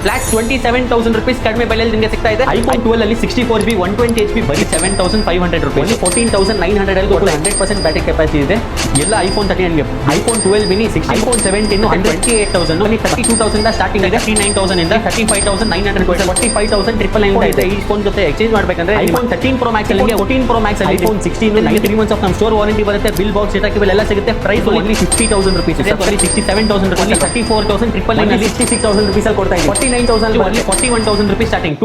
Flat 27,000 rupees ಕಡಿಮೆ ಬೆಲೆಯಲ್ಲಿ ನಿಮಗೆ ಸಿಗ್ತಾ ಇದೆ. iPhone 12 ಅಲ್ಲಿ 64GB 120HP ಬರೀ 7,500 rupees. only 14,900 ಅಲ್ಲಿ 100% ಬ್ಯಾಟರಿ ಕೆಪಾಸಿಟಿ ಇದೆ. ಎಲ್ಲ iPhone 13 ನಿಮಗೆ iPhone 12 mini, iPhone 17 128,000 only 32,000 ಇಂದ ಸ್ಟಾರ್ಟಿಂಗ್ ಇದೆ. 39,000 ಇಂದ 35,900 45,999 ಇದೆ. ಈ ಫೋನ್ ಜೊತೆ ಎಕ್ಸ್ಚೇಂಜ್ ಮಾಡಬೇಕಂದ್ರೆ iPhone 13 Pro Max ಅಲ್ಲಿ 14 Pro Max ಅಲ್ಲಿ iPhone 16 ನಿಮಗೆ 3 months of ನಮ್ಮ ಸ್ಟೋರ್ ವಾರಂಟಿ ಬರುತ್ತೆ. ಬಿಲ್ ಬಾಕ್ಸ್ ಡೇಟಾ ಕೇಬಲ್ ಎಲ್ಲ ಸಿಗುತ್ತೆ. ಪ್ರೈಸ್ only 50,000 rupees ಇದೆ. 67,000 rupees 34,999 66,000 rupees ಅಲ್ಲಿ ಕೊಡ್ತಾ ಇದ್ದೀವಿ. 49,000 only 41,000 rupees starting.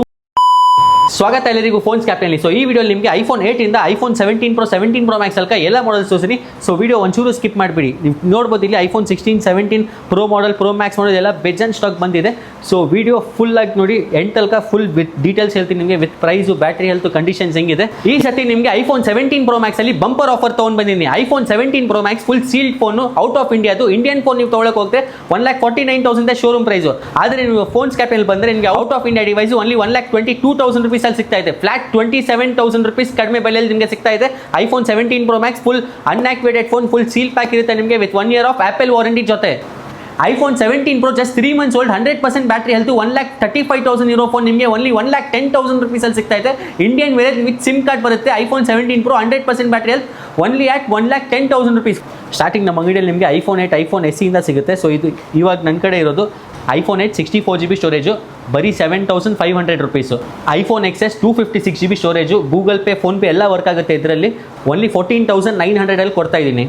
ಸ್ವಾಗತ ಎಲ್ಲರಿಗೂ ಫೋನ್ಸ್ ಕ್ಯಾಪ್ಟನ್ಲಿ. ಸೊ ಈ ವಿಡಿಯೋಲಿ ನಿಮಗೆ iPhone 8 ಇಂದ iPhone 17 Pro 17 Pro Max ತನಕ ಎಲ್ಲ ಮಾಡೆಲ್ಸ್ ತೋರಿಸ್ತೀನಿ. ಸೊ ವಿಡಿಯೋ ಒಂಚೂರು ಸ್ಕಿಪ್ ಮಾಡಿಬಿಡಿ. ನೀವು ನೋಡ್ಬೋದು ಇಲ್ಲಿ iPhone 16 17 Pro model, Pro Max model ಎಲ್ಲ ಬೆಜನ್ ಸ್ಟಾಕ್ ಬಂದಿದೆ. ಸೊ ವಿಡಿಯೋ ಫುಲ್ ಆಗಿ ನೋಡಿ, ಎಂಡ್ ತನಕ ಫುಲ್ ವಿತ್ ಡೀಟೇಲ್ಸ್ ಹೇಳ್ತೀನಿ ನಿಮಗೆ, with price, battery health, conditions ಹೆಂಗಿದೆ. ಈ ಸತಿ ನಿಮಗೆ iPhone 17 Pro Max ಅಲ್ಲಿ ಬಂಪರ್ ಆಫರ್ ತೊಗೊಂಡು ಬಂದಿದ್ದೀನಿ. iPhone 17 Pro Max full sealed phone, out of ಇಂಡಿಯಾದು. ಇಂಡಿಯನ್ ಫೋನ್ ನೀವು ತೊಗೊಳಕ್ಕೆ ಹೋಗ್ತಾರೆ 1,49,000 ಶೋರೂಮ್ ಪ್ರೈಸು. ಆದರೆ ನೀವು ಫೋನ್ಸ್ ಕ್ಯಾಪ್ಟನ್ಲಿ ಬಂದರೆ ನಿಮಗೆ out of India device only 1,22,000 rupees ಅಲ್ಲಿ ಸಿಗ್ತಾ ಇದೆ. ಫ್ಲಾಟ್ 27,000 rupees ಕಡಿಮೆ ಬೆಲೆಯಲ್ಲಿ ನಿಮಗೆ ಸಿಗ್ತಾ ಇದೆ. iPhone 17 Pro Max full unactivated phone, full seal pack ಇರುತ್ತೆ ನಿಮಗೆ with 1 year of Apple warranty ಜೊತೆ. iPhone 17 Pro just 3 months old, 100% battery health, 1,35,000 ಇರೋ ಫೋನ್ ನಿಮಗೆ ಓನ್ಲಿ 1,10,000 rupees ಅಲ್ಲಿ ಸಿಗ್ತಾ ಇದೆ. Indian variant with SIM card ಬರುತ್ತೆ. iPhone 17 Pro 100% battery health only at 1,10,000 rupees. Starting ನಮ್ಮ ಅಂಗಡಿಯಲ್ಲಿ ನಿಮಗೆ iPhone 8 iPhone SE ಇಂದ ಸಿಗುತ್ತೆ. ಸೊ ಇದು ಇವಾಗ ನನ್ನ ಕಡೆ ಇರೋದು iPhone 8 64GB ಸ್ಟೋರೇಜು ಬರೀ 7,500 rupees. iPhone XS 256GB storage, Google pay, PhonePe ಎಲ್ಲ ವರ್ಕ್ ಆಗುತ್ತೆ ಇದರಲ್ಲಿ. ಓನ್ಲಿ 14,900 ಅಲ್ಲಿ ಕೊಡ್ತಾ ಇದ್ದೀನಿ.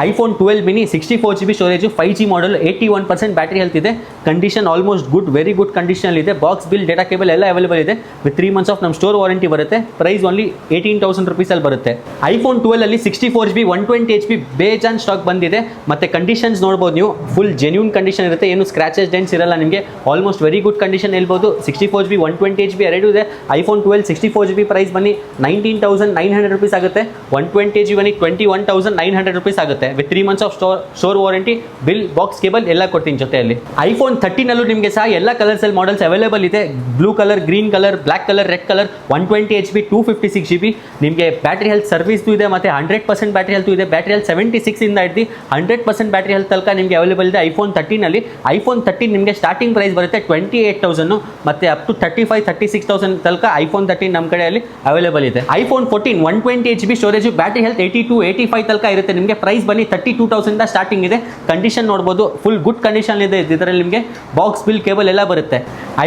iPhone 12 mini 64GB storage, 5G model, 81% battery health ಇದೆ. Condition almost good, very good ಕಂಡೀಷನಲ್ಲಿ ಇದೆ. ಬಾಕ್ಸ್, ಬಿಲ್, ಡೇಟಾ ಕೇಬಲ್ ಎಲ್ಲ ಅವೈಲೇಬಲ್ ಇದೆ. ವಿತ್ 3 months ಆಫ್ ನಮ್ಮ ಸ್ಟೋರ್ ವಾರಂಟಿ ಬರುತ್ತೆ. ಪ್ರೈಸ್ ಓನ್ಲಿ 18,000 rupees ಅಲ್ಲಿ ಬರುತ್ತೆ. iPhone 12 ಅಲ್ಲಿ 64GB 120HP ಬೇಜಾನ್ ಸ್ಟಾಕ್ ಬಂದಿದೆ. ಮತ್ತು ಕಂಡೀಷನ್ಸ್ ನೋಡ್ಬೋದು ನೀವು, ಫುಲ್ ಜೆನ್ಯೂನ್ ಕಂಡೀಷನ್ ಇರುತ್ತೆ. ಏನು ಸ್ಕ್ರಾಚಸ್, ಡೆಂಟ್ಸ್ ಇರಲ್ಲ ನಿಮಗೆ. ಆಲ್ಮೋಸ್ಟ್ ವೆರಿ ಗುಡ್ ಕಂಡೀಷನ್ ಹೇಳ್ಬೋದು. 64GB 120HP ಎರಡೂ ಇದೆ. iPhone 12 64GB ಪ್ರೈಸ್ ಬನ್ನಿ 19,900 rupees ಆಗುತ್ತೆ. 120GB ಬನ್ನಿ 21,900 rupees ಆಗುತ್ತೆ. With 3 months of store warranty, bill, box, cable ಎಲ್ಲ ಕೊಡ್ತೀನಿ ಜೊತೆಯಲ್ಲಿ. iPhone 13 ಅಲ್ಲೂ ನಿಮಗೆ ಸಹ ಎಲ್ಲ ಕಲರ್ಸ್ ಅಲ್ಲಿ ಮಾಡೆಲ್ಸ್ ಅವೈಲೇಬಲ್ ಇದೆ. Blue colour, green colour, black colour, red colour. 120HP 256GB ನಿಮಗೆ ಬ್ಯಾಟ್ರಿ ಹೆಲ್ತ್ ಸರ್ವಿಸ್ದು ಇದೆ. ಮತ್ತು 100% ಬ್ಯಾಟ್ರಿ ಹೆಲ್ತ್ ಇದೆ. ಬ್ಯಾಟ್ರಿ ಹೆಲ್ತ್ 76 ಇಂದ ಹಿಡಿದು 100% ಬ್ಯಾಟ್ರಿ ಹೆಲ್ತ್ ತನಕ ನಿಮಗೆ ಅವೈಲೇಬಲ್ ಇದೆ iPhone 13 ಅಲ್ಲಿ. iPhone 13 ನಿಮಗೆ ಸ್ಟಾರ್ಟಿಂಗ್ ಪ್ರೈಸ್ ಬರುತ್ತೆ 28,000 ಮತ್ತು ಅಪ್ ಟು 35,000-36,000 ತನಕ iPhone 13 ನಮ್ಮ ಕಡೆಯಲ್ಲಿ ಅವೈಲೇಬಲ್ ಇದೆ. iPhone 14 120HP storage, battery health 82-85 ತನಕ ಇರುತ್ತೆ ನಿಮಗೆ. ಪ್ರೈಸ್ ಬನ್ನಿ 32,000 ಸ್ಟಾರ್ಟಿಂಗ್ ಇದೆ. ಕಂಡೀಷನ್ ನೋಡ್ಬೋದು, ಫುಲ್ ಗುಡ್ ಕಂಡೀಷನ್ ಇದೆ. ಇದರಲ್ಲಿ ನಿಮಗೆ ಬಾಕ್ಸ್, ಬಿಲ್, ಕೇಬಲ್ ಎಲ್ಲ ಬರುತ್ತೆ.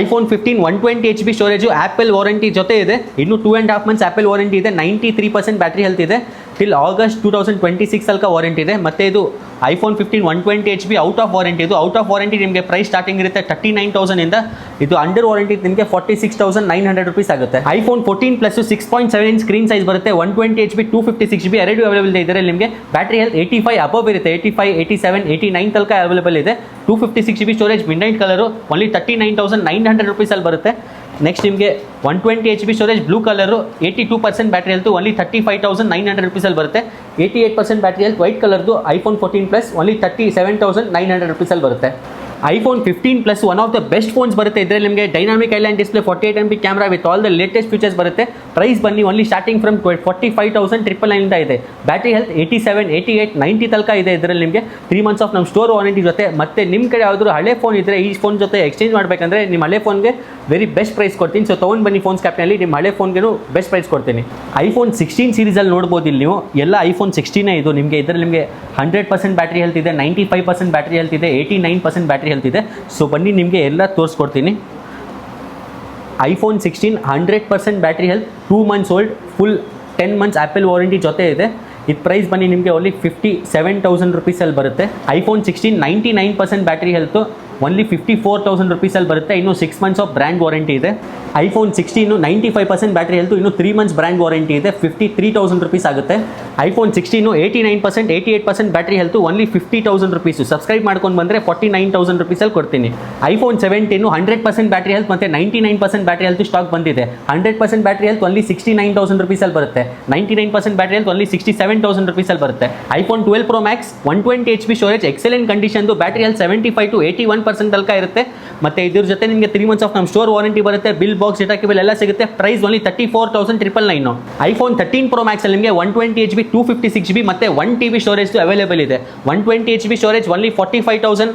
iPhone 15 120HP storage, apple warranty ಜೊತೆ ಇದೆ. ಇನ್ನು 2.5 months ಆಪಲ್ ವಾರಂಟಿ ಇದೆ. 93% ಬ್ಯಾಟ್ರಿ ಹೆಲ್ತ್ ಇದೆ. ಟಿಲ್ ಆಗಸ್ಟ್ 2026 ತನಕ ವಾರಂಟಿ ಇದೆ. ಮತ್ತು ಇದು iPhone 15 120HP out of warranty. ಇದು ಔಟ್ ಆಫ್ ವಾರಂಟಿ ನಿಮಗೆ ಪ್ರೈಸ್ ಸ್ಟಾರ್ಟಿಂಗ್ ಇರುತ್ತೆ 39,000 ಇಂದ. ಇದು ಅಂಡರ್ ವಾರಂಟಿ ನಿಮಗೆ 46,900 rupees ಆಗುತ್ತೆ. iPhone 14 plus 6.7 inch screen size ಬರುತ್ತೆ. 120HP 256GB ಎರಡು ಅವೈಲೇಬಲ್ ಇದೆ. ಇದರಲ್ಲಿ ನಿಮಗೆ ಬ್ಯಾಟ್ರಿ ಹೆಲ್ತ್ 85 ಅಬವ್ ಇರುತ್ತೆ. 85, 87, 89 ತನಕ ಅವೈಲೇಬಲ್ ಇದೆ. 256GB storage, midnight colour, only 39,900 rupees ಅಲ್ಲಿ ಬರುತ್ತೆ. ನೆಕ್ಸ್ಟ್ ನಿಮಗೆ 120HP storage, blue colour, 82% battery health, only 35,900 rupees ಅಲ್ಲಿ ಬರುತ್ತೆ. 88% ಬ್ಯಾಟ್ರಿ ಹೆಲ್ತ್, ವೈಟ್ ಕಲರ್ದು iPhone 14 ಪ್ಲಸ್ ಓನ್ಲಿ 37,900 rupees ಅಲ್ಲಿ ಬರುತ್ತೆ. iPhone 15 plus one of the best phones ಬರುತ್ತೆ. ಇದರಲ್ಲಿ ನಿಮಗೆ dynamic island display, 48MP camera with all the latest features ಬರುತ್ತೆ. Price ಬನ್ನಿ ಓನ್ಲಿ ಸ್ಟಾರ್ಟಿಂಗ್ ಫ್ರಮ್ 45,999 ಇಂದ ಇದೆ. ಬ್ಯಾಟ್ರಿ ಹೆಲ್ತ್ 87, 88, 90 ತನಕ ಇದೆ. ಇದರಲ್ಲಿ ನಿಮಗೆ 3 months ಆಫ್ ನಮ್ಮ ಸ್ಟೋರ್ ವಾರಂಟಿ ಜೊತೆ. ಮತ್ತು ನಿಮ್ಮ ಕಡೆ ಯಾವ್ದಾದ್ರು ಹಳೆ ಫೋನ್ ಇದ್ದರೆ ಈ ಫೋನ್ ಜೊತೆ ಎಕ್ಸ್ಚೇಂಜ್ ಮಾಡಬೇಕಂದ್ರೆ ನಿಮ್ಮ ಹಳೆ ಫೋನ್ಗೆ ವೆರಿ ಬೆಸ್ಟ್ ಪ್ರೈಸ್ ಕೊಡ್ತೀನಿ. ಸೊ ತೊಗೊಂಡು ಬನ್ನಿ ಫೋನ್ಸ್ ಕ್ಯಾಪ್ಟನ್ಲಿ, ನಿಮ್ಮ ಹಳೆ ಫೋನ್ಗೂ ಬೆಸ್ಟ್ ಪ್ರೈಸ್ ಕೊಡ್ತೀನಿ. iPhone 16 ಸೀರೀಸಲ್ಲಿ ನೋಡ್ಬೋದು ಇಲ್ಲಿ ನೀವು, ಎಲ್ಲ iPhone 16 ಇದು ನಿಮಗೆ. ಇದರಲ್ಲಿ ನಿಮಗೆ 100% ಬ್ಯಾಟ್ರಿ ಹೆಲ್ತ್ ಇದೆ, 95% ಬ್ಯಾಟ್ರಿ ಹೆಲ್ತ್ ಇದೆ, 89% ಬ್ಯಾಟ್ರಿ ಹೆಲ್ತ್ ಇದೆ. ಸೊ ಬನ್ನಿ ನಿಮಗೆ ಎಲ್ಲ ತೋರಿಸ್ಕೊಡ್ತೀನಿ. iPhone 16 100% battery health, 2 months old, full 10 months apple warranty ಜೊತೆ ಇದೆ. ಇದು ಪ್ರೈಸ್ ಬನ್ನಿ ನಿಮಗೆ ಓನ್ಲಿ 57,000 rupees ಅಲ್ಲಿ ಬರುತ್ತೆ. iPhone 16 99% battery health, only 54,000 rupees ಅಲ್ಲಿ ಬರುತ್ತೆ. ಇನ್ನು 6 months ಆಫ್ ಬ್ರ್ಯಾಂಡ್ ವಾರಂಟಿ ಇದೆ. iPhone 16 95% ಬ್ಯಾಟ್ರಿ ಹೆಲ್ತು, ಇನ್ನು 3 months ಬ್ರ್ಯಾಂಡ್ ವಾರಂಟಿ ಇದೆ. 53,000 rupees ಆಗುತ್ತೆ. iPhone 16 89%, 88% battery health, only 50,000 rupees. Subscribe ಮಾಡ್ಕೊಂಡು ಬಂದರೆ 49,000 rupees ಅಲ್ಲಿ ಕೊಡ್ತೀನಿ. iPhone 17 100% ಬ್ಯಾಟ್ರಿ ಹೆಲ್ತ್ ಮತ್ತು 99% ಬ್ಯಾಟ್ರಿ ಹೆಲ್ತ್ ಸ್ಟಾಕ್ ಬಂದಿದೆ. 100% ಬ್ಯಾಟ್ರಿ ಹೆಲ್ತ್ ಓನ್ಲಿ 69,000 rupees ಅಲ್ಲಿ ಬರುತ್ತೆ. 99% ಬ್ಯಾಟ್ರಿ ಹೆಲ್ತ್ ಓನ್ಲಿ 67,000 rupees ಅಲ್ಲಿ ಬರುತ್ತೆ. iPhone 12 Pro Max 120HP storage, excellent ಕಂಡೀಷನ್ದು, ಬ್ಯಾಟ್ರಿ ಹೆಲ್ತ್ 75-81% ತನಕ ಇರುತ್ತೆ. ಮತ್ತು ಇದ್ರ ಜೊತೆ ನಿಮಗೆ 3 months ಆಫ್ ನಮ್ಮ ಸ್ಟೋರ್ ವಾರಂಟಿ ಬರುತ್ತೆ. ಬಿಲ್, ಬಾಕ್ಸ್, ಡೇಟಾ ಕೇಬಲ್ ಎಲ್ಲ ಸಿಗುತ್ತೆ. Price only 34,999. iPhone 13 Pro Max ಅಲ್ಲಿ ನಿಮಗೆ 120HP 256GB ಮತ್ತು 1TB ಸ್ಟೋರೇಜ್ ಅವೈಲೇಬಲ್ ಇದೆ. 120HP storage only 45,000,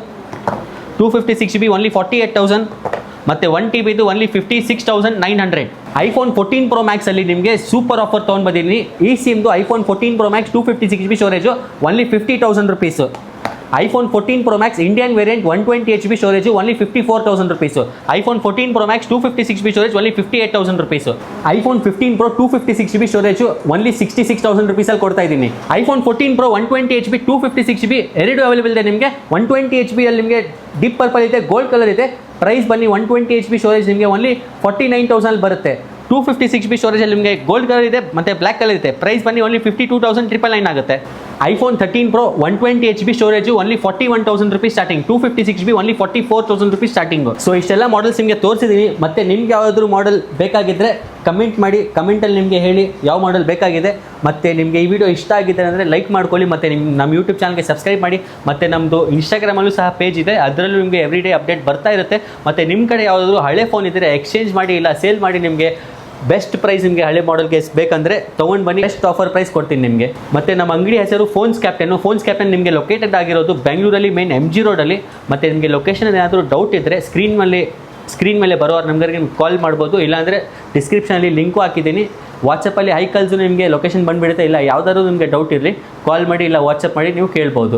256GB only 48,000, ಮತ್ತು 1 TB only 56,900. iPhone 14 Pro Max ಅಲ್ಲಿ ನಿಮಗೆ ಸೂಪರ್ ಆಫರ್ ತೊಗೊಂಡು ಬಂದಿದ್ದೀನಿ. ಈ ಸಿಮ್ದು iPhone 14 Pro Max 256GB storage only 50,000 rupees. iPhone 14 Pro Max Indian variant 120HB storage only 54,000 rupees. iPhone 14 Pro Max 256GB storage only 58,000 rupees. iPhone 15 Pro 256GB storage only 66,000 ರುಪೀಸಲ್ಲಿ ಕೊಡ್ತಾ ಇದ್ದೀನಿ. iPhone 14 Pro 120HB 256GB ಎರಡು available ಇದೆ ನಿಮಗೆ. 120HB ಅಲ್ಲಿ ನಿಮಗೆ deep purple ಇದೆ, gold colour ಇದೆ. Price ಬನ್ನಿ 120HB ಸ್ಟೋರೇಜ್ ನಿಮಗೆ ಓನ್ಲಿ 49,000 ಬರುತ್ತೆ. 256GB ಸ್ಟೋರೇಜಲ್ಲಿ ನಿಮಗೆ ಗೋಲ್ಡ್ ಕಲರ್ ಇದೆ ಮತ್ತು ಬ್ಲ್ಯಾಕ್ ಕಲರ್ ಇದೆ. ಪ್ರೈಸ್ ಬನ್ನಿ ಓನ್ಲಿ 52,999 ಆಗುತ್ತೆ. iPhone 13 Pro 120HB storage only 41,000 rupees starting. 256GB only 44,000 rupees starting. So ಇಷ್ಟೆಲ್ಲ ಮಾಡಲ್ಸ್ ನಿಮಗೆ ತೋರಿಸಿದ್ದೀನಿ. ಮತ್ತು ನಿಮ್ಗೆ ಯಾವುದಾದ್ರೂ ಮಾಡೆಲ್ ಬೇಕಾಗಿದ್ದರೆ ಕಮೆಂಟ್ ಮಾಡಿ, ಕಮೆಂಟಲ್ಲಿ ನಿಮಗೆ ಹೇಳಿ ಯಾವ ಮಾಡೆಲ್ ಬೇಕಾಗಿದೆ. ಮತ್ತು ನಿಮಗೆ ಈ ವಿಡಿಯೋ ಇಷ್ಟ ಆಗಿದೆ ಅಂದರೆ ಲೈಕ್ ಮಾಡ್ಕೊಳ್ಳಿ, ಮತ್ತು ನಮ್ಮ ಯೂಟ್ಯೂಬ್ ಚಾನಲ್ಗೆ ಸಬ್ಸ್ಕ್ರೈಬ್ ಮಾಡಿ. ಮತ್ತು ನಮ್ಮದು ಇನ್ಸ್ಟಾಗ್ರಾಮಲ್ಲೂ ಸಹ ಪೇಜ್ ಇದೆ, ಅದರಲ್ಲೂ ನಿಮಗೆ ಎವ್ರಿ ಡೇ ಅಪ್ಡೇಟ್ ಬರ್ತಾ ಇರುತ್ತೆ. ಮತ್ತು ನಿಮ್ಮ ಕಡೆ ಯಾವುದಾದ್ರೂ ಹಳೆ ಫೋನ್ ಇದ್ದರೆ ಎಕ್ಸ್ಚೇಂಜ್ ಮಾಡಿ ಇಲ್ಲ ಸೇಲ್ ಮಾಡಿ, ನಿಮಗೆ ಬೆಸ್ಟ್ ಪ್ರೈಸ್ ನಿಮಗೆ ಹಳೆ ಮಾಡೆಲ್ಗೆ ಬೇಕಂದರೆ ತೊಗೊಂಡು ಬನ್ನಿ, ಬೆಸ್ಟ್ ಆಫರ್ ಪ್ರೈಸ್ ಕೊಡ್ತೀನಿ ನಿಮಗೆ. ಮತ್ತು ನಮ್ಮ ಅಂಗಡಿ ಹೆಸರು ಫೋನ್ಸ್ ಕ್ಯಾಪ್ಟನ್ ನಿಮಗೆ ಲೊಕೇಟೆಡ್ ಆಗಿರೋದು ಬೆಂಗಳೂರಲ್ಲಿ ಮೇನ್ MG ರೋಡಲ್ಲಿ. ಮತ್ತು ನಿಮಗೆ ಲೊಕೇಶನ್ ಏನಾದರೂ ಡೌಟ್ ಇದ್ದರೆ ಸ್ಕ್ರೀನ್ ಮೇಲೆ ಬರೋರು ನಮಗೆ ನಿಮ್ಗೆ ಕಾಲ್ ಮಾಡ್ಬೋದು, ಇಲ್ಲಾಂದರೆ ಡಿಸ್ಕ್ರಿಪ್ಷನಲ್ಲಿ ಲಿಂಕು ಹಾಕಿದ್ದೀನಿ. ವಾಟ್ಸಪ್ಪಲ್ಲಿ ಹೈ ಕಲ್ಸು ನಿಮಗೆ ಲೊಕೇಶನ್ ಬಂದುಬಿಡುತ್ತೆ. ಇಲ್ಲ ಯಾವುದಾದ್ರು ನಿಮಗೆ ಡೌಟ್ ಇರಲಿ ಕಾಲ್ ಮಾಡಿ ಇಲ್ಲ ವಾಟ್ಸಪ್ ಮಾಡಿ ನೀವು ಕೇಳ್ಬೋದು.